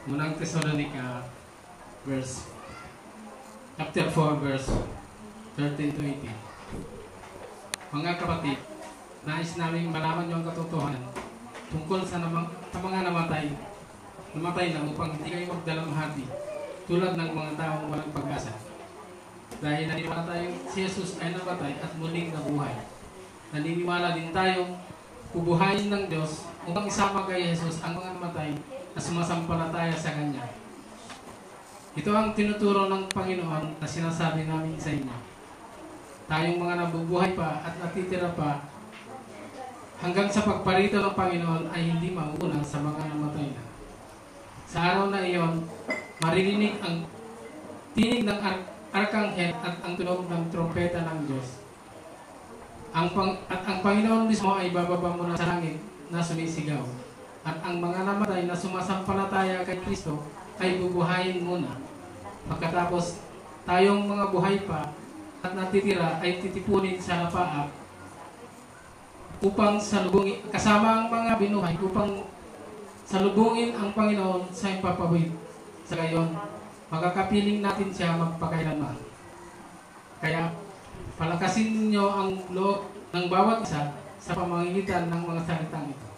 Unang Thessalonica, chapter 4, verse 13 to 18. Mga kapatid, nais namin malaman niyo ang katotohanan tungkol sa mga namatay na upang hindi kayo magdalamhati tulad ng mga taong walang pag-asa. Dahil naniniwala tayong si Jesus ay namatay at muling nabuhay. Naniniwala din tayong bubuhayin ng Diyos upang isama kay Jesus ang mga namatay na sumasampalataya sa Kanya. Ito ang tinuturo ng Panginoon na sinasabi namin sa inyo. Tayong mga nabubuhay pa at natitira pa hanggang sa pagparito ng Panginoon ay hindi mauuna sa mga namatay na. Sa araw na iyon, maririnig ang tinig ng arkanghel at ang tunog ng trompeta ng Diyos. Ang Panginoon mismo ay bababa muna sa langit na sumisigaw. At ang mga namatay na sumasampalataya kay Kristo ay bubuhayin muna. Pagkatapos, tayong mga buhay pa at natitira ay titipunin sa lapaap upang salubungin, kasama ang mga binuhay, upang salubungin ang Panginoon sa ipapawid. Sa gayon, makakapiling natin siya magpakailanman. Kaya, palakasin ninyo ang loob ng bawat isa sa pamamagitan ng mga salitang ito.